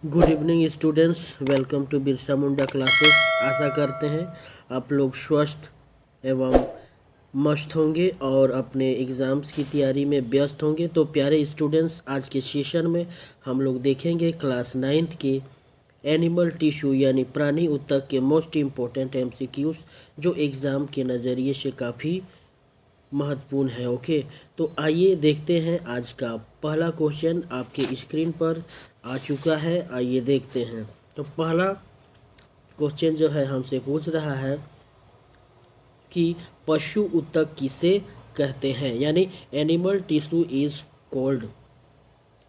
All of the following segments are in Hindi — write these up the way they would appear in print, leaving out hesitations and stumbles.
Good evening students, welcome to Birsa Munda classes. आशा करते हैं आप लोग स्वस्थ एवं मस्त होंगे और अपने एग्ज़ाम्स की तैयारी में व्यस्त होंगे। तो प्यारे स्टूडेंट्स, आज के सेशन में हम लोग देखेंगे क्लास 9th के एनिमल टिश्यू यानी प्राणी ऊतक के मोस्ट इम्पोर्टेंट एमसीक्यूज जो एग्ज़ाम के नज़रिए से काफ़ी महत्वपूर्ण है। ओके, तो आइए देखते हैं आज का पहला क्वेश्चन आपके स्क्रीन पर आ चुका है। आइए देखते हैं। तो पहला क्वेश्चन जो है हमसे पूछ रहा है कि पशु ऊतक किसे कहते हैं, यानी animal tissue is called.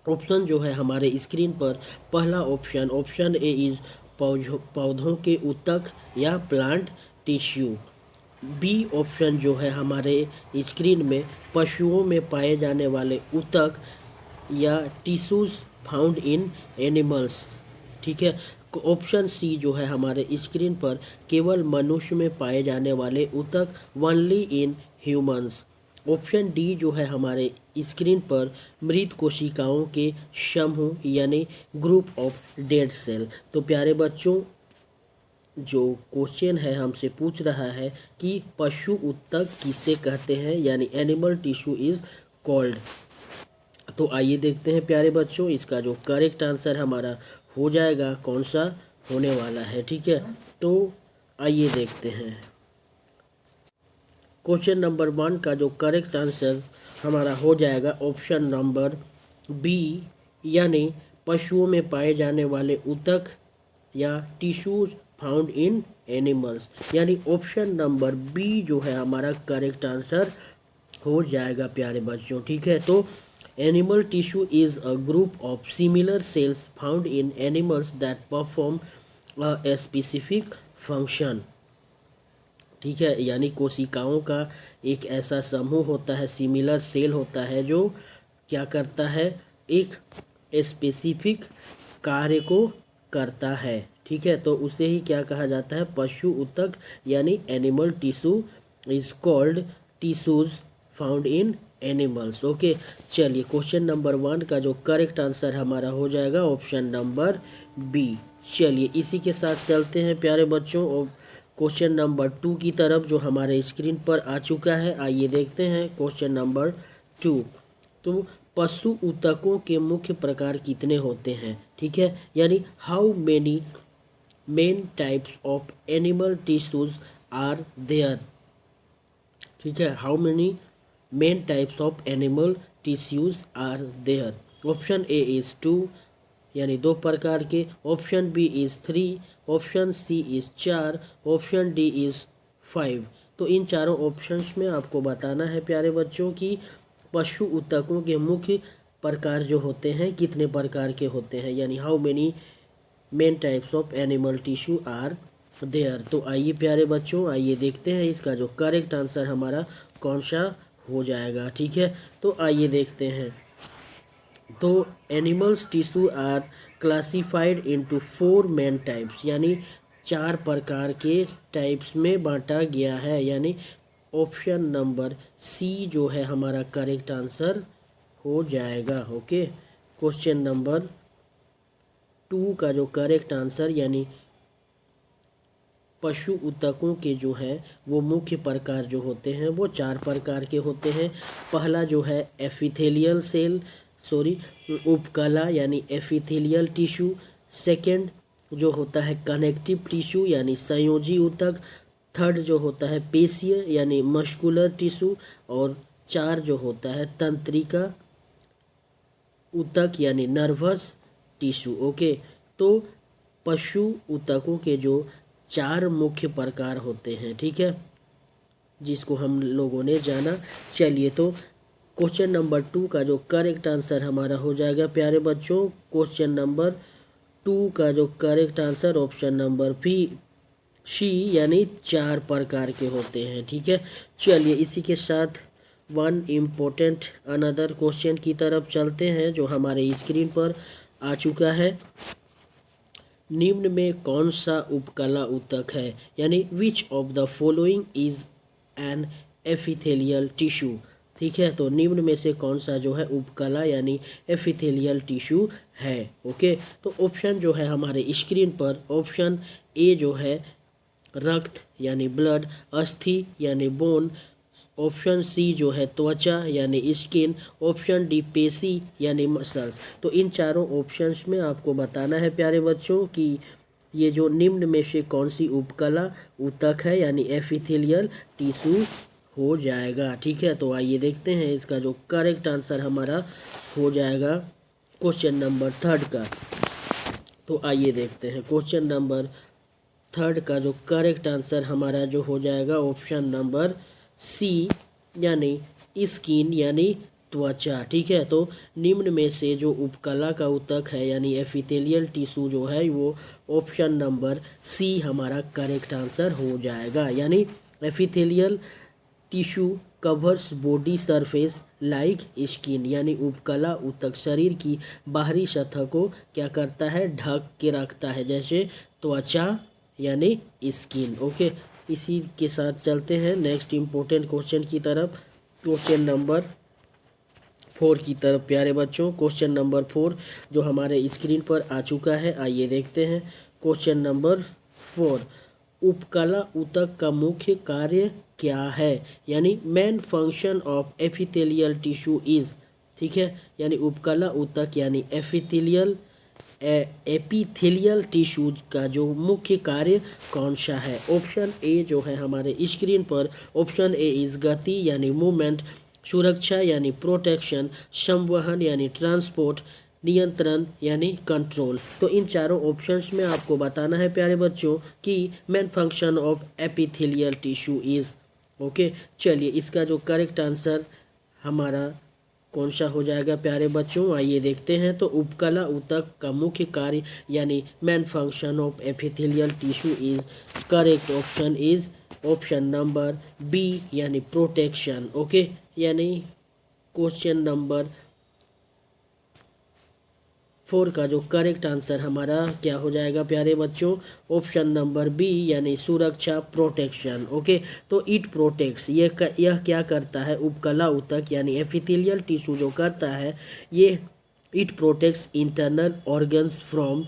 Option जो है हमारे स्क्रीन पर पहला ऑप्शन ए इज पौधों के ऊतक या प्लांट टिश्यू। बी ऑप्शन जो है हमारे स्क्रीन में पशुओं में पाए जाने वाले ऊतक या टिश्यूज फाउंड इन एनिमल्स। ठीक है। ऑप्शन सी जो है हमारे स्क्रीन पर केवल मनुष्य में पाए जाने वाले ऊतक, only in humans. Option D जो है हमारे स्क्रीन पर मृत कोशिकाओं के समूह यानी ग्रुप ऑफ डेड सेल। तो प्यारे बच्चों, जो क्वेश्चन है हमसे पूछ रहा है कि पशु ऊतक किसे कहते हैं, यानी एनिमल टिश्यू इज कॉल्ड। तो आइए देखते हैं प्यारे बच्चों, इसका जो करेक्ट आंसर हमारा हो जाएगा कौन सा होने वाला है। ठीक है, तो आइए देखते हैं। क्वेश्चन नंबर 1 का जो करेक्ट आंसर हमारा हो जाएगा ऑप्शन नंबर बी, यानी पशुओं में पाए जाने वाले ऊतक या टिश्यूज फाउंड इन एनिमल्स, यानी ऑप्शन नंबर बी जो है हमारा करेक्ट आंसर हो जाएगा प्यारे बच्चों। ठीक है, तो animal tissue is a group of similar sales found in animals that perform a specific function. ठीक है, यानी कोशिकाओं का एक ऐसा समूह होता है, सिमिलर सेल होता है, जो क्या करता है, एक स्पेसिफिक कार्य को करता है। ठीक है, तो उसे ही क्या कहा जाता है, पशु ऊतक, यानी animal tissue is called tissues found in animals. Okay, चलिए क्वेश्चन नंबर 1 का जो करेक्ट आंसर हमारा हो जाएगा ऑप्शन नंबर बी। चलिए इसी के साथ चलते हैं प्यारे बच्चों और क्वेश्चन नंबर 2 की तरफ, जो हमारे स्क्रीन पर आ चुका है। आइए देखते हैं क्वेश्चन नंबर 2। तो पशु ऊतकों के मुख्य प्रकार कितने होते हैं। ठीक है, यानी how many main types of animal tissues are there. ठीक है, how many main types of animal tissues are there. Option A is 2, यानी 2 प्रकार के। Option B is 3, option C is 4, option D is 5। तो इन चारों ऑप्शंस में आपको बताना है प्यारे बच्चों कि पशु ऊतकों के मुख्य प्रकार जो होते हैं कितने प्रकार के होते हैं, यानी how many main types of animal tissue are there. तो आइए प्यारे बच्चों, आइए देखते हैं इसका जो करेक्ट आंसर हमारा कौन सा हो जाएगा। ठीक है, तो आइए देखते हैं। तो animals tissue are classified into 4 main types, यानी 4 प्रकार के टाइप्स में बांटा गया है, यानी ऑप्शन नंबर सी जो है हमारा करेक्ट आंसर हो जाएगा। ओके, क्वेश्चन नंबर 2 का जो करेक्ट आंसर, यानी पशु ऊतकों के जो है वो मुख्य प्रकार जो होते हैं वो 4 प्रकार के होते हैं। पहला जो है एपिथेलियल सेल उपकला, यानी एपिथेलियल टिश्यू। सेकंड जो होता है कनेक्टिव टिश्यू, यानी संयोजी ऊतक। थर्ड जो होता है पेशीय, यानी मस्कुलर टिश्यू। और 4 जो होता है तंत्रिका ऊतक, यानी नर्वस टिश्यू। ओके, तो पशु ऊतकों के जो 4 मुख्य प्रकार होते हैं, ठीक है, जिसको हम लोगों ने जाना। चलिए, तो क्वेश्चन नंबर 2 का जो करेक्ट आंसर हमारा हो जाएगा प्यारे बच्चों, क्वेश्चन नंबर 2 का जो correct answer option number C, यानी 4 प्रकार के होते हैं। ठीक है, चलिए इसी के साथ वन इम्पोर्टेंट अनदर क्वेश्चन की तरफ चलते हैं, जो हमारे स्क्रीन पर आ चुका है। निम्न में कौन सा उपकला ऊतक है, यानी which of the following is an epithelial tissue. ठीक है। तो निम्न में से कौन सा जो है उपकला यानी एपिथेलियल टिश्यू है। ओके, तो ऑप्शन जो है हमारे स्क्रीन पर, ऑप्शन ए जो है रक्त यानी ब्लड, अस्थि यानी बोन, ऑप्शन सी जो है त्वचा यानी स्किन, ऑप्शन डी पेशी यानी मसल्स। तो इन चारों ऑप्शंस में आपको बताना है प्यारे बच्चों कि ये जो निम्न में से कौन सी उपकला ऊतक है यानी एपिथेलियल टिश्यू हो जाएगा। ठीक है, तो आइए देखते हैं इसका जो करेक्ट आंसर हमारा हो जाएगा क्वेश्चन नंबर 3 का। तो आइए देखते हैं क्वेश्चन नंबर 3 का जो करेक्ट आंसर हमारा जो हो जाएगा ऑप्शन नंबर सी यानी स्किन यानी त्वचा। ठीक है, तो निम्न में से जो उपकला का ऊतक है यानी एपिथेलियल टिश्यू जो है वो ऑप्शन नंबर सी हमारा करेक्ट आंसर हो जाएगा। यानी epithelial tissue covers body surface like skin, यानी उपकला ऊतक शरीर की बाहरी सतह को क्या करता है, ढक के रखता है, जैसे त्वचा यानी स्किन। ओके, इसी के साथ चलते हैं नेक्स्ट इम्पोर्टेंट क्वेश्चन की तरफ, क्वेश्चन नंबर 4 की तरफ प्यारे बच्चों। क्वेश्चन नंबर 4 जो हमारे स्क्रीन पर आ चुका है, आइए देखते हैं क्वेश्चन नंबर 4। उपकला ऊतक का मुख्य कार्य क्या है, यानी main function of epithelial tissue is. ठीक है, यानी उपकला ऊतक यानी एपिथेलियल टिश्यूज का जो मुख्य कार्य कौन सा है। ऑप्शन ए जो है हमारे स्क्रीन पर, ऑप्शन ए इज गति यानी मूवमेंट, सुरक्षा यानी प्रोटेक्शन, संवहन यानी ट्रांसपोर्ट, नियंत्रण यानी कंट्रोल। तो इन चारों ऑप्शंस में आपको बताना है प्यारे बच्चों कि main function of epithelial tissue is. Okay, चलिए इसका जो करेक्ट आंसर हमारा कौन सा हो जाएगा प्यारे बच्चों, आइए देखते हैं। तो उपकला ऊतक का मुख्य कार्य यानी main function of epithelial tissue is, correct option is option number B यानी प्रोटेक्शन। ओके, यानी क्वेश्चन नंबर 4 का जो करेक्ट आंसर हमारा क्या हो जाएगा प्यारे बच्चों, ऑप्शन नंबर बी यानी सुरक्षा, प्रोटेक्शन। ओके, तो इट प्रोटेक्ट्स, यह क्या करता है, उपकला ऊतक यानी एपिथेलियल टिश्यू जो करता है ये it protects internal organs from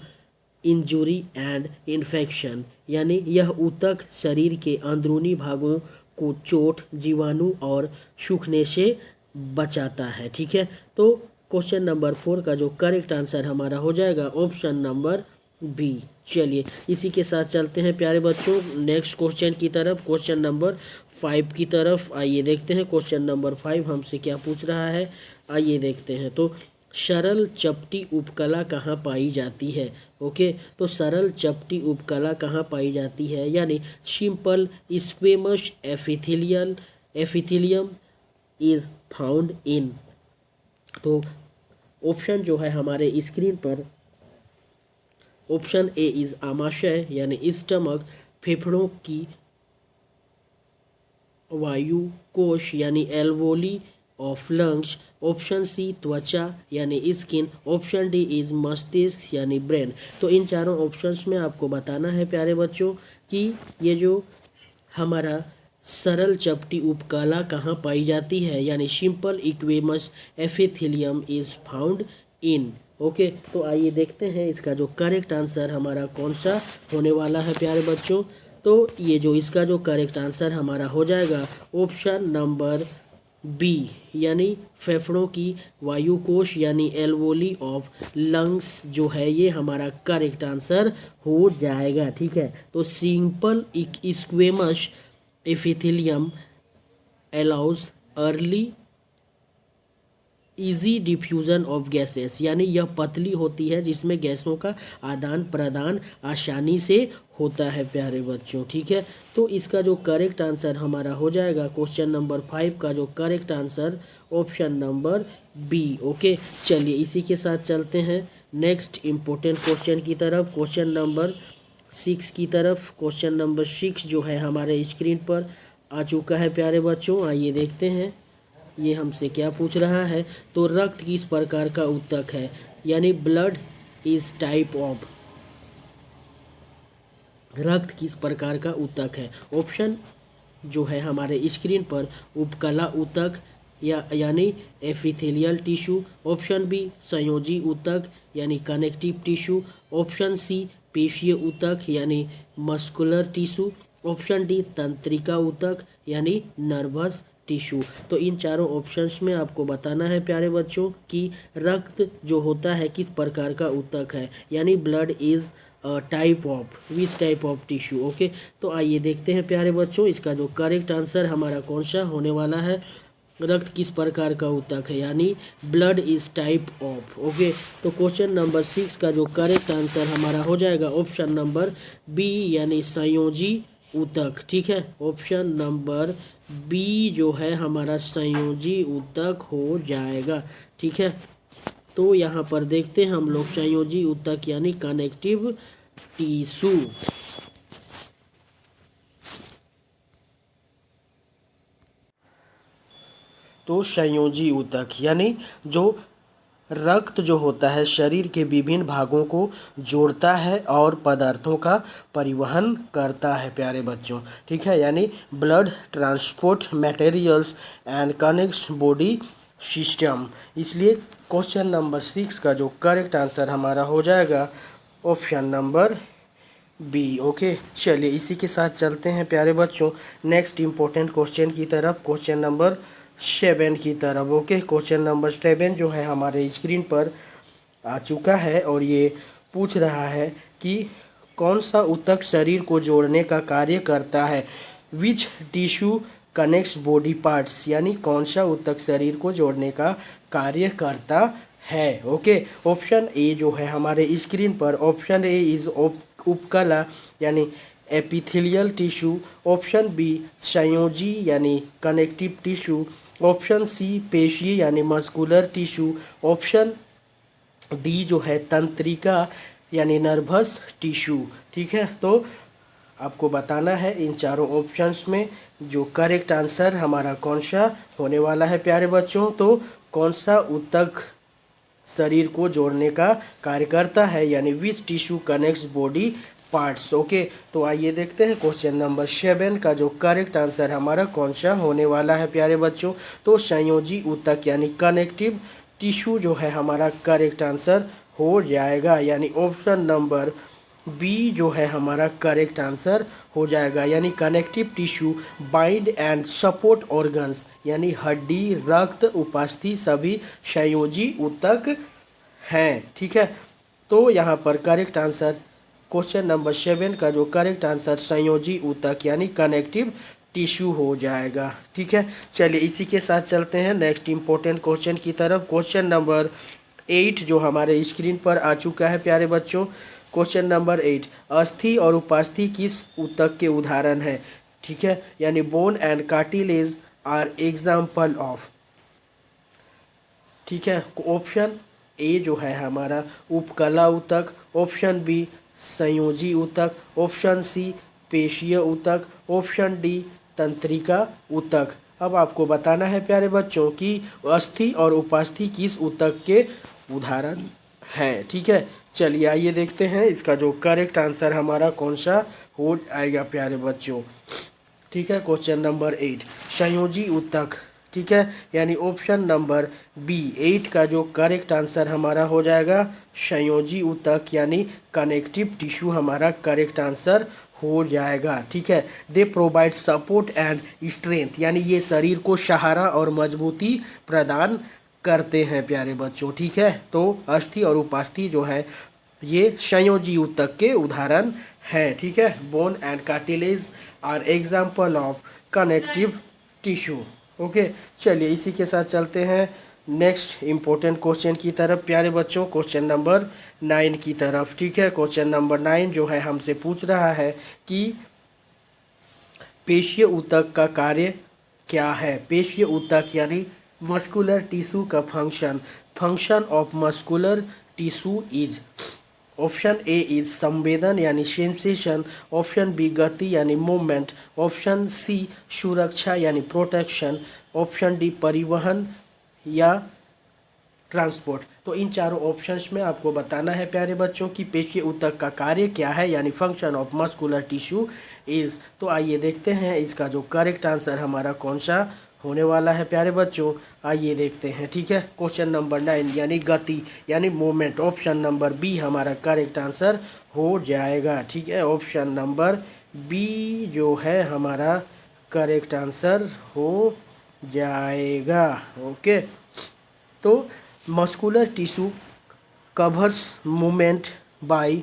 injury and infection, यानी यह ऊतक शरीर के अंदरूनी भागों को चोट, जीवाणु और सूखने से बचाता है। ठीक है, तो क्वेश्चन नंबर 4 का जो करेक्ट आंसर हमारा हो जाएगा ऑप्शन नंबर बी। चलिए इसी के साथ चलते हैं प्यारे बच्चों नेक्स्ट क्वेश्चन की तरफ, क्वेश्चन नंबर 5 की तरफ। आइए देखते हैं क्वेश्चन नंबर 5 हमसे क्या पूछ रहा है, आइए देखते हैं। तो सरल चपटी उपकला कहाँ पाई जाती है। ओके, तो सरल चपटी उपकला कहाँ पाई जाती है, यानी simple squamous epithelium is found इन। तो ऑप्शन जो है हमारे स्क्रीन पर, ऑप्शन ए इज आमाशय यानी स्टमक, फेफड़ों की वायु कोश यानी alveoli of lungs, option C त्वचा यानी स्किन, ऑप्शन डी इज मस्तिष्क यानी ब्रेन। तो इन चारों ऑप्शंस में आपको बताना है प्यारे बच्चों कि ये जो हमारा सरल चपटी उपकला कहाँ पाई जाती है, यानी simple squamous epithelium is found in. Okay, तो आइए देखते हैं इसका जो करेक्ट आंसर हमारा कौन सा होने वाला है प्यारे बच्चों। तो ये जो इसका जो करेक्ट आंसर हमारा हो जाएगा ऑप्शन नंबर बी यानी फेफड़ों की वायुकोश यानी एल्वोली ऑफ लंग्स जो है ये हमारा करेक्ट आंसर हो जाएगा। ठीक है, तो simple squamous epithelium allows early easy diffusion of gases, यानी यह पतली होती है जिसमें गैसों का आदान प्रदान आसानी से होता है प्यारे बच्चों। ठीक है, तो इसका जो करेक्ट आंसर हमारा हो जाएगा क्वेश्चन नंबर 5 का जो correct answer option number B. Okay, चलिए इसी के साथ चलते हैं नेक्स्ट इम्पोर्टेंट क्वेश्चन की तरफ, क्वेश्चन नंबर 6 की तरफ। क्वेश्चन नंबर 6 जो है हमारे स्क्रीन पर आ चुका है प्यारे बच्चों, आइए देखते हैं ये हमसे क्या पूछ रहा है। तो रक्त किस प्रकार का ऊतक है, यानी ब्लड इज टाइप ऑफ, रक्त किस प्रकार का ऊतक है। ऑप्शन जो है हमारे स्क्रीन पर, उपकला ऊतक, यानी एपिथेलियल टिश्यू, ऑप्शन बी संयोजी ऊतक यानी कनेक्टिव टिश्यू, ऑप्शन सी पेशीय ऊतक यानी मस्कुलर टिश्यू, ऑप्शन डी तंत्रिका ऊतक यानी नर्वस टिश्यू। तो इन चारों ऑप्शंस में आपको बताना है प्यारे बच्चों कि रक्त जो होता है किस प्रकार का ऊतक है, यानी blood is type of which type of tissue. Okay, तो आइए देखते हैं प्यारे बच्चों इसका जो करेक्ट आंसर हमारा कौन सा होने वाला है। रक्त किस प्रकार का ऊतक है, यानी blood is type of. Okay, तो क्वेश्चन नंबर 6 का जो करेक्ट आंसर हमारा हो जाएगा ऑप्शन नंबर बी यानी संयोजी ऊतक। ठीक है, ऑप्शन नंबर बी जो है हमारा संयोजी ऊतक हो जाएगा। ठीक है, तो यहाँ पर देखते हैं हम लोग संयोजी ऊतक यानी कनेक्टिव टिश्यू। तो संयोजी ऊतक यानी जो रक्त जो होता है शरीर के विभिन्न भागों को जोड़ता है और पदार्थों का परिवहन करता है प्यारे बच्चों। ठीक है, यानी blood transport materials and connects body system. इसलिए क्वेश्चन नंबर 6 का जो करेक्ट आंसर हमारा हो जाएगा ऑप्शन नंबर बी। ओके, चलिए इसी के साथ चलते हैं प्यारे बच्चों नेक्स्ट इम्पोर्टेंट क्वेश्चन की तरफ, क्वेश्चन नंबर 7 की तरफ। ओके, क्वेश्चन नंबर 7 जो है हमारे स्क्रीन पर आ चुका है और ये पूछ रहा है कि कौन सा ऊतक शरीर को जोड़ने का कार्य करता है, which tissue connects body parts, यानी कौन सा ऊतक शरीर को जोड़ने का कार्य करता है। ओके, ऑप्शन ए जो है हमारे स्क्रीन पर, ऑप्शन ए इज उपकला यानी एपिथेलियल टिश्यू, ऑप्शन बी संयोजी यानी कनेक्टिव टिश्यू, ऑप्शन सी पेशीय यानी मस्कुलर टिश्यू, ऑप्शन डी जो है तंत्रिका यानी नर्वस टिश्यू। ठीक है, तो आपको बताना है इन चारों ऑप्शंस में जो करेक्ट आंसर हमारा कौन सा होने वाला है प्यारे बच्चों। तो कौन सा ऊतक शरीर को जोड़ने का कार्य करता है, यानी which tissue connects body parts. Okay, तो आइए देखते हैं क्वेश्चन नंबर 7 का जो करेक्ट आंसर हमारा कौन सा होने वाला है प्यारे बच्चों। तो संयोजी ऊतक यानी कनेक्टिव टिश्यू जो है हमारा करेक्ट आंसर हो जाएगा, यानी ऑप्शन नंबर बी जो है हमारा करेक्ट आंसर हो जाएगा, यानी connective tissue bind and support organs, यानी हड्डी रक्त उपास्थि सभी संयोजी ऊतक हैं। ठीक है, तो यहाँ पर करेक्ट आंसर क्वेश्चन नंबर 7 का जो करेक्ट आंसर संयोजी ऊतक यानी कनेक्टिव टिश्यू हो जाएगा। ठीक है, चलिए इसी के साथ चलते हैं नेक्स्ट इम्पोर्टेंट क्वेश्चन की तरफ, क्वेश्चन नंबर 8 जो हमारे स्क्रीन पर आ चुका है प्यारे बच्चों। क्वेश्चन नंबर 8, अस्थि और उपास्थि किस ऊतक के उदाहरण है। ठीक है, यानी bone and cartilage are example of. ठीक है, ऑप्शन ए जो है हमारा उपकला ऊतक, ऑप्शन बी संयोजी ऊतक, ऑप्शन सी पेशीय ऊतक, ऑप्शन डी तंत्रिका ऊतक। अब आपको बताना है प्यारे बच्चों कि अस्थि और उपास्थि किस ऊतक के उदाहरण है। ठीक है, चलिए आइए देखते हैं इसका जो करेक्ट आंसर हमारा कौन सा हो आएगा प्यारे बच्चों। ठीक है, क्वेश्चन नंबर 8 संयोजी ऊतक। ठीक है, यानी ऑप्शन नंबर बी 8 का जो करेक्ट आंसर हमारा हो जाएगा संयोजी ऊतक यानी कनेक्टिव टिश्यू हमारा करेक्ट आंसर हो जाएगा। ठीक है, they provide support and strength, यानी ये शरीर को सहारा और मजबूती प्रदान करते हैं प्यारे बच्चों। ठीक है, तो अस्थि और उपास्थि जो है ये संयोजी ऊतक के उदाहरण हैं। ठीक है, bone and cartilage are example of connective tissue. Okay, चलिए इसी के साथ चलते हैं नेक्स्ट इम्पोर्टेंट क्वेश्चन की तरफ प्यारे बच्चों, क्वेश्चन नंबर 9 की तरफ। ठीक है, क्वेश्चन नंबर 9 जो है हमसे पूछ रहा है कि पेशीय ऊतक का कार्य क्या है। पेशीय ऊतक यानी मस्कुलर टिश्यू का function of muscular tissue is, option A is संवेदन यानी सेंसेशन, ऑप्शन बी गति यानी मूवमेंट, ऑप्शन सी सुरक्षा यानी प्रोटेक्शन, ऑप्शन डी परिवहन या ट्रांसपोर्ट। तो इन चारों ऑप्शंस में आपको बताना है प्यारे बच्चों कि पेशीय ऊतक का कार्य क्या है, यानी function of muscular tissue is. तो आइए देखते हैं इसका जो करेक्ट आंसर हमारा कौन सा होने वाला है प्यारे बच्चों? आइए देखते हैं। ठीक है, क्वेश्चन नंबर 9 यानी गति यानी मूवमेंट, ऑप्शन नंबर बी हमारा करेक्ट आंसर हो जाएगा। ठीक है, ऑप्शन नंबर बी जो है हमारा करेक्ट आंसर हो जाएगा। ओके, तो muscular tissue covers movement by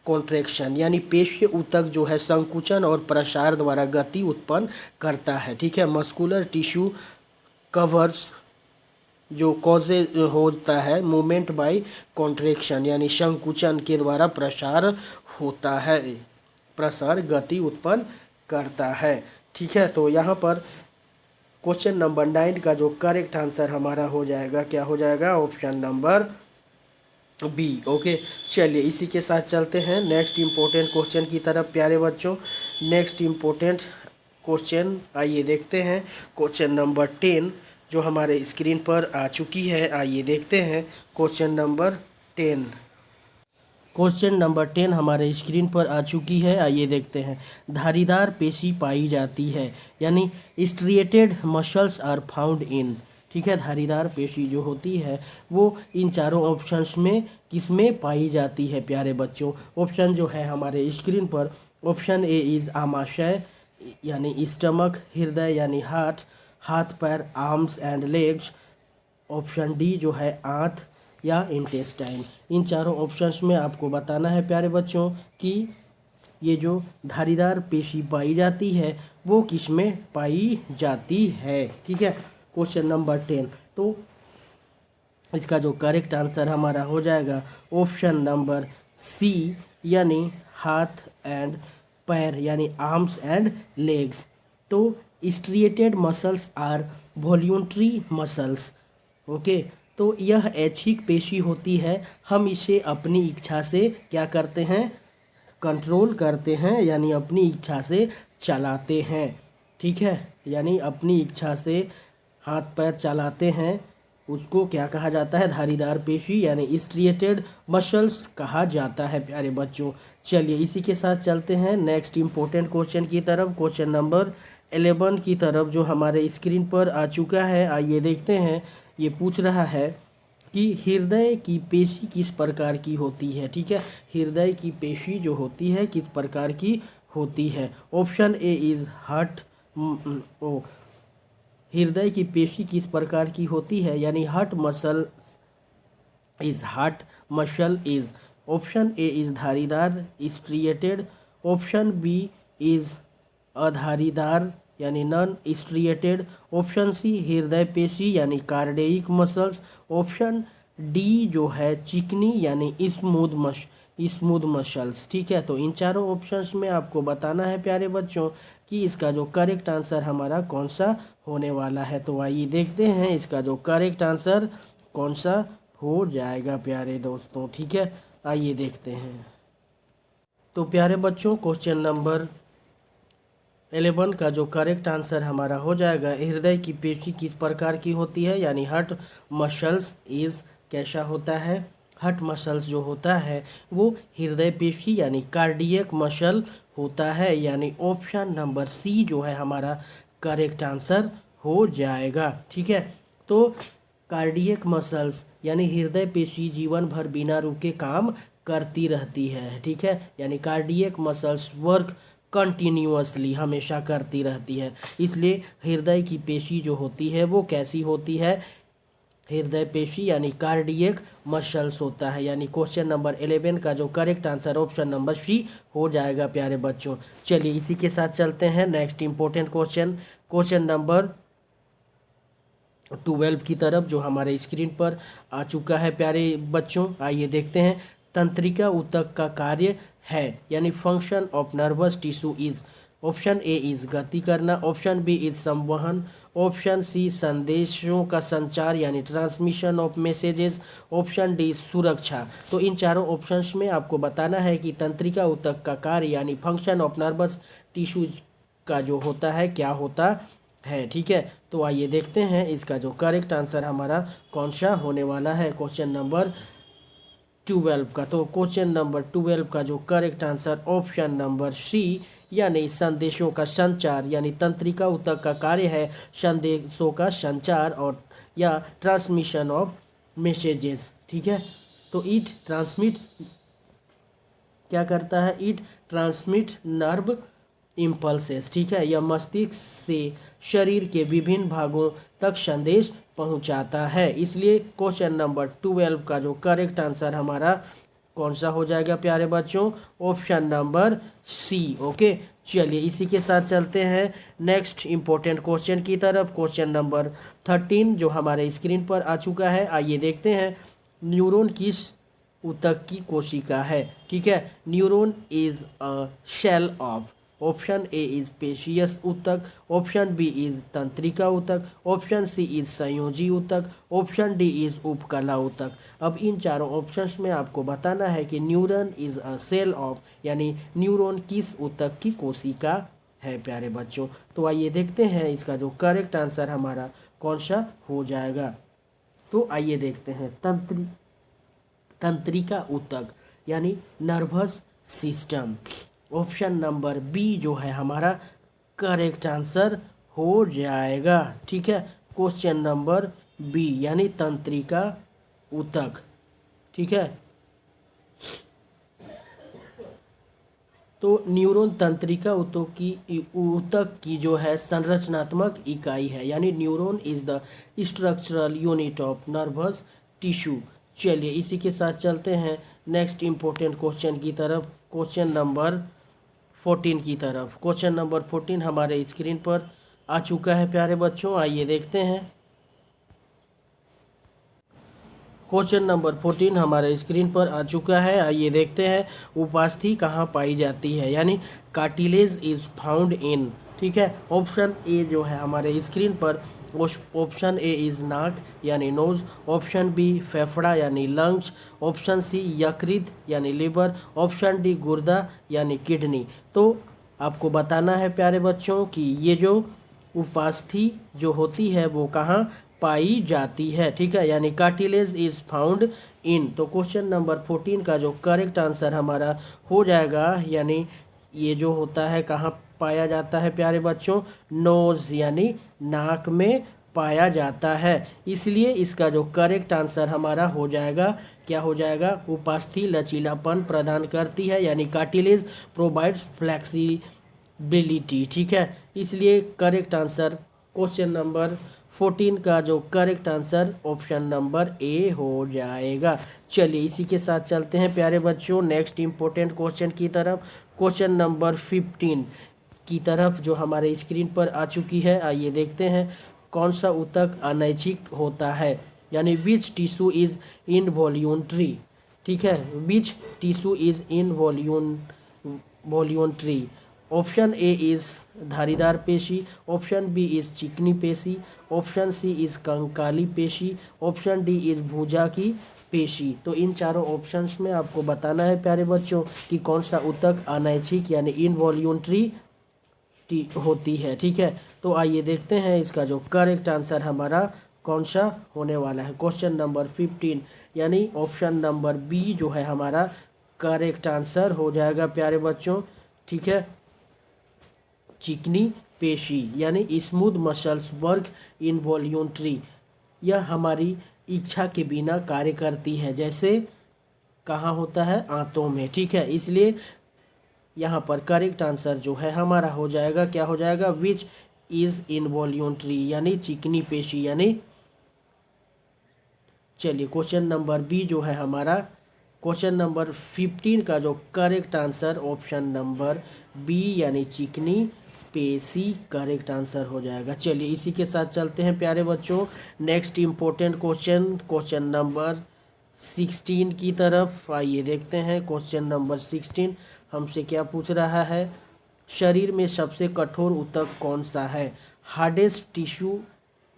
contraction यानी पेशीय ऊतक जो है संकुचन और प्रसार द्वारा गति उत्पन्न करता है। ठीक है, मस्कुलर टिश्यू कवर्स जो कॉजे होता है मूवमेंट बाय कॉन्ट्रैक्शन यानी संकुचन के द्वारा प्रसार होता है, प्रसार गति उत्पन्न करता है। ठीक है, तो यहाँ पर क्वेश्चन नंबर 9 का जो करेक्ट आंसर हमारा हो जाएगा, क्या हो जाएगा? Option number B. ओके, चलिए इसी के साथ चलते हैं नेक्स्ट इम्पोर्टेंट क्वेश्चन की तरफ प्यारे बच्चों। नेक्स्ट इम्पोर्टेंट क्वेश्चन आइए देखते हैं। क्वेश्चन नंबर 10 जो हमारे स्क्रीन पर आ चुकी है, आइए देखते हैं क्वेश्चन नंबर 10। क्वेश्चन नंबर 10 हमारे स्क्रीन पर आ चुकी है, आइए देखते हैं। धारीदार पेशी पाई जाती है यानी striated muscles are found in. ठीक है, धारीदार पेशी जो होती है वो इन चारों ऑप्शंस में किसमें पाई जाती है प्यारे बच्चों? ऑप्शन जो है हमारे स्क्रीन पर, ऑप्शन ए इज़ आमाशय यानी स्टमक, हृदय यानी हार्ट, हाथ पैर arms and legs, option D जो है आंत या इंटेस्टाइन। इन चारों ऑप्शंस में आपको बताना है प्यारे बच्चों कि ये जो धारीदार पेशी पाई जाती है वो किस में पाई जाती है। ठीक है, क्वेश्चन नंबर 10, तो इसका जो करेक्ट आंसर हमारा हो जाएगा ऑप्शन नंबर सी यानी हाथ एंड पैर यानी आर्म्स एंड लेग्स। तो striated muscles are voluntary muscles. Okay, तो यह ऐच्छिक पेशी होती है, हम इसे अपनी इच्छा से क्या करते हैं? कंट्रोल करते हैं यानी अपनी इच्छा से चलाते हैं। ठीक है, यानी अपनी इच्छा से हाथ पैर चलाते हैं, उसको क्या कहा जाता है? धारीदार पेशी यानी स्ट्रिएटेड मसल्स कहा जाता है प्यारे बच्चों। चलिए इसी के साथ चलते हैं नेक्स्ट इम्पोर्टेंट क्वेश्चन की तरफ, क्वेश्चन नंबर 11 की तरफ जो हमारे स्क्रीन पर आ चुका है। आइए देखते हैं, ये पूछ रहा है कि हृदय की पेशी किस प्रकार की होती है। ठीक है, हृदय की पेशी जो होती है किस प्रकार की होती है? ऑप्शन ए इज़ हार्ट, हृदय की पेशी किस प्रकार की होती है यानी heart muscle is. Option A is धारीदार स्ट्रिएटेड, ऑप्शन बी इज अधारीदार यानी नॉन स्ट्रिएटेड, ऑप्शन सी हृदय पेशी यानी कार्डियक मसल्स, ऑप्शन डी जो है चिकनी यानी स्मूथ मसल्स। ठीक है, तो इन चारों ऑप्शंस में आपको बताना है प्यारे बच्चों कि इसका जो करेक्ट आंसर हमारा कौन सा होने वाला है। तो आइए देखते हैं इसका जो करेक्ट आंसर कौन सा हो जाएगा प्यारे दोस्तों। ठीक है, आइए देखते हैं। तो प्यारे बच्चों क्वेश्चन नंबर 11 का जो करेक्ट आंसर हमारा हो जाएगा, हृदय की पेशी किस प्रकार की होती है यानी हार्ट मसल्स इज कैसा होता है? हार्ट मसल्स जो होता है वो हृदय पेशी यानी कार्डियक मसल होता है, यानी ऑप्शन नंबर सी जो है हमारा करेक्ट आंसर हो जाएगा। ठीक है, तो कार्डियक मसल्स यानी हृदय पेशी जीवन भर बिना रुके काम करती रहती है। ठीक है, यानी कार्डियक मसल्स वर्क कंटिन्यूअसली हमेशा करती रहती है, इसलिए हृदय की पेशी जो होती है वो कैसी होती है? हृदय पेशी यानी कार्डियक मसल्स होता है, यानी क्वेश्चन नंबर 11 का जो correct answer option number C हो जाएगा प्यारे बच्चों। चलिए इसी के साथ चलते हैं next important question, question number 12 की तरफ जो हमारे स्क्रीन पर आ चुका है प्यारे बच्चों। आइए देखते हैं, तंत्रिका ऊतक का कार्य है यानी function of nervous tissue is. Option A is गति करना, ऑप्शन बी इज संवहन, ऑप्शन सी संदेशों का संचार यानी transmission of messages, option D सुरक्षा। तो इन चारों ऑप्शंस में आपको बताना है कि तंत्रिका ऊतक का कार्य यानी फंक्शन ऑफ नर्वस टिश्यू का जो होता है क्या होता है। ठीक है, तो आइए देखते हैं इसका जो करेक्ट आंसर हमारा कौन सा होने वाला है क्वेश्चन नंबर 12 का। तो क्वेश्चन नंबर 12 का जो correct answer option number C यानी संदेशों का संचार, यानी तंत्रिका ऊतक का कार्य है संदेशों का संचार और या ट्रांसमिशन ऑफ मैसेजेस। ठीक है, तो इट ट्रांसमिट क्या करता है, इट ट्रांसमिट नर्व इम्पल्सेस। ठीक है, यह मस्तिष्क से शरीर के विभिन्न भागों तक संदेश पहुंचाता है। इसलिए क्वेश्चन नंबर 12 का जो करेक्ट आंसर हमारा कौन सा हो जाएगा प्यारे बच्चों, ऑप्शन नंबर सी। ओके, चलिए इसी के साथ चलते हैं नेक्स्ट इंपॉर्टेंट क्वेश्चन की तरफ। क्वेश्चन नंबर 13 जो हमारे स्क्रीन पर आ चुका है, आइए देखते हैं। न्यूरॉन किस ऊतक की कोशिका है? ठीक है, neuron is a cell of, option A is पेशियस ऊतक, ऑप्शन बी इज तंत्रिका ऊतक, ऑप्शन सी इज संयोजी ऊतक, ऑप्शन डी इज उपकला ऊतक। अब इन चारों ऑप्शंस में आपको बताना है कि neuron is a cell of, यानी न्यूरॉन किस ऊतक की कोशिका है प्यारे बच्चों। तो आइए देखते हैं इसका जो करेक्ट आंसर हमारा कौन सा हो जाएगा। तो आइए देखते हैं, तंत्रिका ऊतक यानी nervous system, option number B जो है हमारा करेक्ट आंसर हो जाएगा। ठीक है, क्वेश्चन नंबर बी यानी तंत्रिका ऊतक। ठीक है, तो न्यूरॉन तंत्रिका ऊतक की जो है संरचनात्मक इकाई है, यानी neuron is the structural unit of nervous tissue. चलिए इसी के साथ चलते हैं नेक्स्ट इम्पोर्टेंट क्वेश्चन की तरफ, क्वेश्चन नंबर 14 की तरफ। क्वेश्चन नंबर 14 हमारे स्क्रीन पर आ चुका है प्यारे बच्चों, आइए देखते हैं। क्वेश्चन नंबर 14 हमारे स्क्रीन पर आ चुका है, आइए देखते हैं। उपास्थि कहाँ पाई जाती है, यानी कार्टिलेज इज फाउंड इन। ठीक है, ऑप्शन ए जो है हमारे स्क्रीन पर, ऑप्शन ए इज नाक यानी नोज, ऑप्शन बी फेफड़ा यानी लंग्स, ऑप्शन सी यकृत यानी लिवर, ऑप्शन डी गुर्दा यानी किडनी। तो आपको बताना है प्यारे बच्चों कि ये जो उपास्थि जो होती है वो कहाँ पाई जाती है। ठीक है, यानी कार्टिलेज इज फाउंड इन। तो क्वेश्चन नंबर 14 का जो करेक्ट आंसर हमारा हो जाएगा, यानी ये जो होता है कहाँ पाया जाता है प्यारे बच्चों, नोज यानी नाक में पाया जाता है। इसलिए इसका जो करेक्ट आंसर हमारा हो जाएगा, क्या हो जाएगा, उपास्थि लचीलापन प्रदान करती है, यानी कार्टिलेज प्रोवाइड्स फ्लेक्सिबिलिटी। ठीक है, इसलिए करेक्ट आंसर क्वेश्चन नंबर 14 का जो correct answer option number A हो जाएगा। चलिए इसी के साथ चलते हैं प्यारे बच्चों नेक्स्ट इंपॉर्टेंट क्वेश्चन की तरफ, क्वेश्चन नंबर 15 की तरफ जो हमारे स्क्रीन पर आ चुकी है। आइए देखते हैं कौन सा ऊतक अनैच्छिक होता है, यानी विच टिश्यू इज इनवॉल्यूंटरी। ठीक है, which tissue is involuntary. Option A is धारीदार पेशी, ऑप्शन बी इज चिकनी पेशी, ऑप्शन सी इज कंकाली पेशी, ऑप्शन डी इज भुजा की पेशी। तो इन चारों ऑप्शंस में आपको बताना है प्यारे बच्चों कि कौन सा ऊतक अनैच्छिक यानी इनवॉल्यूंटरी होती है। ठीक है, तो आइए देखते हैं इसका जो करेक्ट आंसर हमारा कौन सा होने वाला है। क्वेश्चन नंबर 15 यानी ऑप्शन नंबर बी जो है हमारा करेक्ट आंसर हो जाएगा प्यारे बच्चों। ठीक है, चिकनी पेशी यानी स्मूथ मसल्स वर्क इनवॉल्यूंटरी, यह हमारी इच्छा के बिना कार्य करती है, जैसे कहाँ होता है, आंतों में। ठीक है, इसलिए यहाँ पर करेक्ट आंसर जो है हमारा हो जाएगा, क्या हो जाएगा, विच इज इनवॉल्यूंटरी यानी चिकनी पेशी। यानी चलिए क्वेश्चन नंबर बी जो है हमारा क्वेश्चन नंबर 15 का जो correct answer option number B यानी चिकनी पेशी करेक्ट आंसर हो जाएगा। चलिए इसी के साथ चलते हैं प्यारे बच्चों next important question, question number 16 की तरफ। आइए देखते हैं क्वेश्चन नंबर 16 हमसे क्या पूछ रहा है, शरीर में सबसे कठोर ऊतक कौन सा है, hardest tissue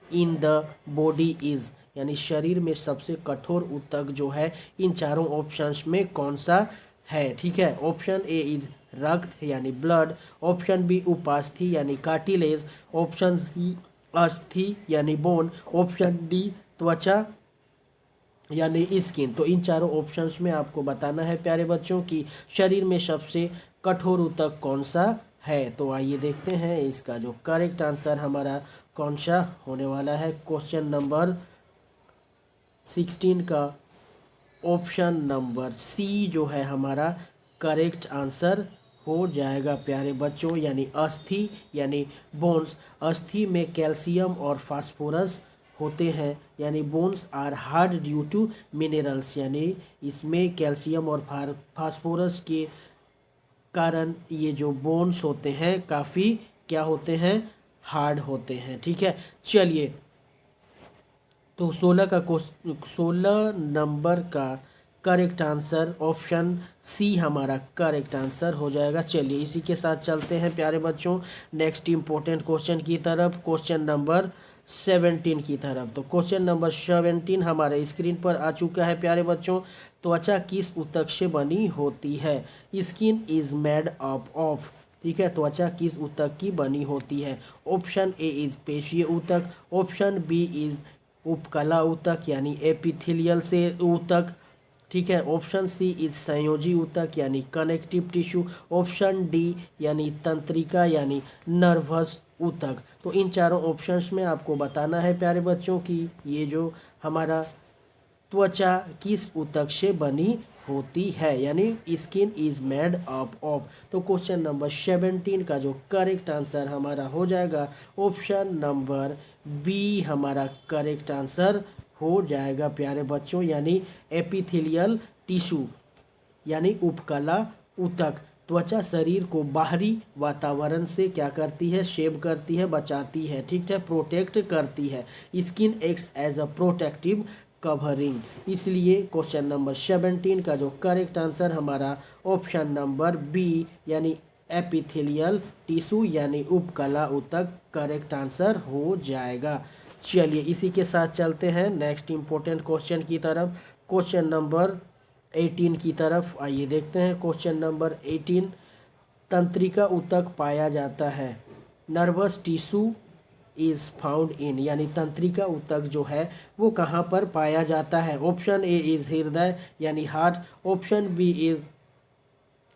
in the body is, यानी शरीर में सबसे कठोर ऊतक जो है इन चारों ऑप्शंस में कौन सा है। ठीक है, ऑप्शन ए इज रक्त यानी ब्लड, ऑप्शन बी उपास्थि यानी कार्टिलेज, ऑप्शन सी अस्थि यानी बोन, ऑप्शन डी त्वचा यानी स्किन। तो इन चारों ऑप्शंस में आपको बताना है प्यारे बच्चों कि शरीर में सबसे कठोर ऊतक कौन सा है। तो आइए देखते हैं इसका जो करेक्ट आंसर हमारा कौन सा होने वाला है। क्वेश्चन नंबर 16 का ऑप्शन नंबर सी जो है हमारा करेक्ट आंसर हो जाएगा प्यारे बच्चों, यानी अस्थि यानी बोन्स। अस्थि में कैल्शियम और फास्फोरस होते हैं, यानी bones are hard due to minerals, यानी इसमें कैल्शियम और फास्फोरस के कारण ये जो बोन्स होते हैं काफ़ी क्या होते हैं, हार्ड होते हैं। ठीक है, चलिए तो 16 नंबर का करेक्ट आंसर ऑप्शन सी हमारा करेक्ट आंसर हो जाएगा। चलिए इसी के साथ चलते हैं प्यारे बच्चों नेक्स्ट इम्पोर्टेंट क्वेश्चन की तरफ, क्वेश्चन नंबर 17 की तरफ। तो क्वेश्चन नंबर 17 हमारे स्क्रीन पर आ चुका है प्यारे बच्चों। त्वचा किस ऊतक से बनी होती है? Skin is made up of. ठीक है, त्वचा किस ऊतक की बनी होती है? ऑप्शन ए इज पेशीय ऊतक, ऑप्शन बी इज उपकला ऊतक यानी एपिथेलियल से ऊतक। ठीक है, ऑप्शन सी इज संयोजी ऊतक यानी कनेक्टिव टिश्यू, ऑप्शन डी यानी तंत्रिका यानी नर्वस ऊतक। तो इन चारों ऑप्शंस में आपको बताना है प्यारे बच्चों कि ये जो हमारा त्वचा किस ऊतक से बनी होती है, यानी skin is made up of. तो क्वेश्चन नंबर 17 का जो करेक्ट आंसर हमारा हो जाएगा ऑप्शन नंबर बी हमारा करेक्ट आंसर हो जाएगा प्यारे बच्चों, यानी एपिथेलियल टिश्यू यानी उपकला ऊतक। त्वचा शरीर को बाहरी वातावरण से क्या करती है, शेव करती है, बचाती है। ठीक है, प्रोटेक्ट करती है। Skin acts as a protective covering. इसलिए क्वेश्चन नंबर 17 का जो करेक्ट आंसर हमारा ऑप्शन नंबर बी यानी एपिथेलियल टिश्यू यानी उपकला ऊतक करेक्ट आंसर हो जाएगा। चलिए इसी के साथ चलते हैं नेक्स्ट इम्पोर्टेंट क्वेश्चन की तरफ, क्वेश्चन नंबर 18 की तरफ। आइए देखते हैं क्वेश्चन नंबर 18। तंत्रिका ऊतक पाया जाता है, नर्वस टिश्यू इज फाउंड इन, यानी तंत्रिका ऊतक जो है वो कहाँ पर पाया जाता है? ऑप्शन ए इज हृदय यानी हार्ट, ऑप्शन बी इज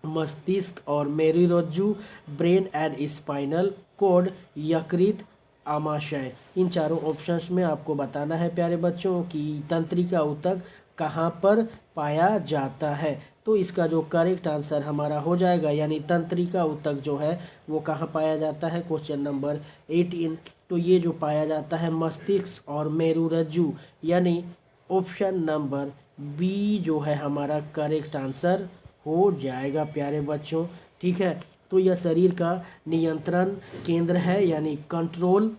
मस्तिष्क और मेरुरज्जु, ब्रेन एंड स्पाइनल कोड, यकृत, आमाशय। इन चारों ऑप्शंस में आपको बताना है प्यारे बच्चों कि तंत्रिका ऊतक कहाँ पर पाया जाता है। तो इसका जो करेक्ट आंसर हमारा हो जाएगा, यानी तंत्रिका ऊतक जो है वो कहाँ पाया जाता है, क्वेश्चन नंबर 18। तो ये जो पाया जाता है मस्तिष्क और मेरुरज्जु, यानी ऑप्शन नंबर बी जो है हमारा करेक्ट आंसर हो जाएगा प्यारे बच्चों। ठीक है, तो यह शरीर का नियंत्रण केंद्र है, यानी कंट्रोल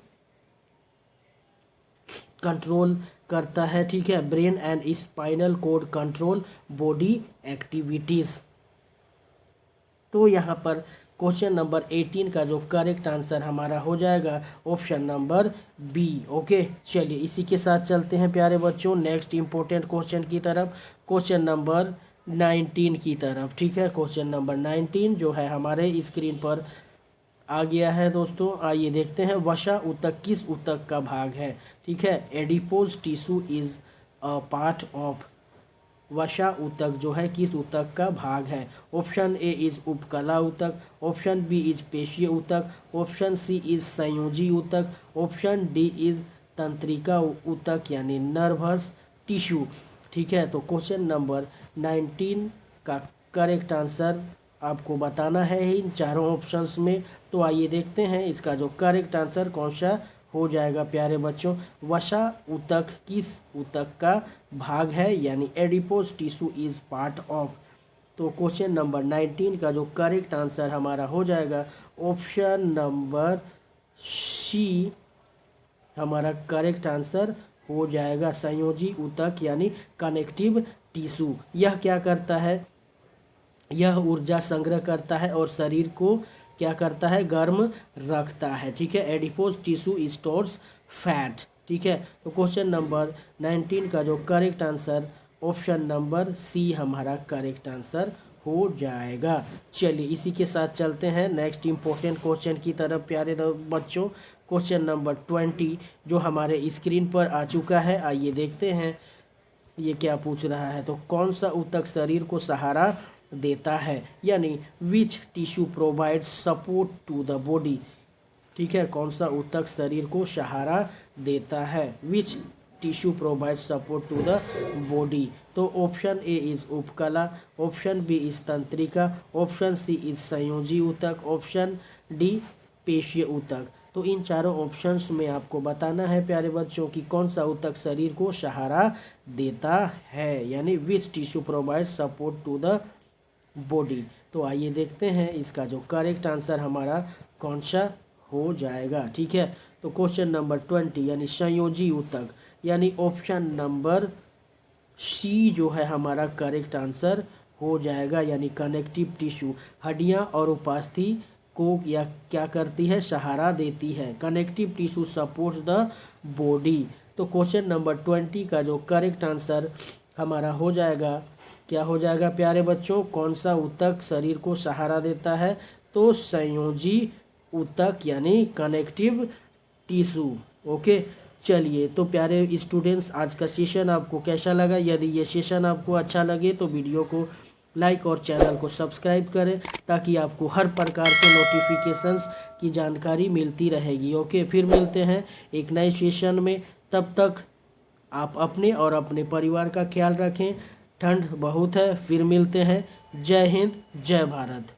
करता है। ठीक है, brain and spinal cord control body activities. तो यहाँ पर क्वेश्चन नंबर 18 का जो करेक्ट आंसर हमारा हो जाएगा ऑप्शन नंबर बी। ओके, चलिए इसी के साथ चलते हैं प्यारे बच्चों नेक्स्ट इम्पोर्टेंट क्वेश्चन की तरफ, क्वेश्चन नंबर 19 की तरफ। ठीक है, क्वेश्चन नंबर 19 जो है हमारे स्क्रीन पर आ गया है दोस्तों। आइए देखते हैं वसा ऊतक किस ऊतक का भाग है? ठीक है, adipose tissue is a part of. वसा ऊतक जो है किस ऊतक का भाग है? ऑप्शन ए इज उपकला ऊतक, ऑप्शन बी इज पेशीय ऊतक, ऑप्शन सी इज संयोजी ऊतक, ऑप्शन डी इज तंत्रिका ऊतक यानी नर्वस टिश्यू। ठीक है, तो क्वेश्चन नंबर 19 का करेक्ट आंसर आपको बताना है इन चारों ऑप्शंस में। तो आइए देखते हैं इसका जो करेक्ट आंसर कौन सा हो जाएगा प्यारे बच्चों। वसा ऊतक किस ऊतक का भाग है, यानी adipose tissue is part of. तो क्वेश्चन नंबर 19 का जो करेक्ट आंसर हमारा हो जाएगा ऑप्शन नंबर सी हमारा करेक्ट आंसर हो जाएगा, संयोजी ऊतक यानी कनेक्टिव टिश्यू। यह क्या करता है, यह ऊर्जा संग्रह करता है और शरीर को क्या करता है, गर्म रखता है। ठीक है, एडिपोज टिश्यू स्टोर्स फैट। ठीक है, तो क्वेश्चन नंबर 19 का जो correct answer option number C हमारा करेक्ट आंसर हो जाएगा। चलिए इसी के साथ चलते हैं नेक्स्ट इम्पोर्टेंट क्वेश्चन की तरफ प्यारे बच्चों, क्वेश्चन नंबर 20 जो हमारे स्क्रीन पर आ चुका है। आइए देखते हैं ये क्या पूछ रहा है। तो कौन सा ऊतक शरीर को सहारा देता है, यानी which tissue provide support to the body. ठीक है, कौन सा ऊतक शरीर को सहारा देता है, which tissue provide support to the body. तो ऑप्शन ए इज उपकला, ऑप्शन बी इज तंत्रिका, ऑप्शन सी इज संयोजी ऊतक, ऑप्शन डी पेशीय ऊतक। तो इन चारों ऑप्शंस में आपको बताना है प्यारे बच्चों कि कौन सा ऊतक शरीर को सहारा देता है, यानी which tissue provide support to the body. तो आइए देखते हैं इसका जो करेक्ट आंसर हमारा कौन सा हो जाएगा। ठीक है, तो क्वेश्चन नंबर 20 यानी संयोजी ऊतक, यानी ऑप्शन नंबर सी जो है हमारा करेक्ट आंसर हो जाएगा, यानी कनेक्टिव टिश्यू। हड्डियां और उपास्थि को या क्या करती है, सहारा देती है। Connective tissue supports the body. तो क्वेश्चन नंबर 20 का जो करेक्ट आंसर हमारा हो जाएगा, क्या हो जाएगा प्यारे बच्चों, कौन सा ऊतक शरीर को सहारा देता है, तो संयोजी ऊतक यानी कनेक्टिव टिश्यू। ओके, चलिए तो प्यारे स्टूडेंट्स, आज का सेशन आपको कैसा लगा? यदि ये सेशन आपको अच्छा लगे तो वीडियो को लाइक और चैनल को सब्सक्राइब करें, ताकि आपको हर प्रकार के नोटिफिकेशंस की जानकारी मिलती रहेगी। ओके, फिर मिलते हैं एक नए सेशन में, तब तक आप अपने और अपने परिवार का ख्याल रखें। ठंड बहुत है, फिर मिलते हैं। जय हिंद, जय भारत।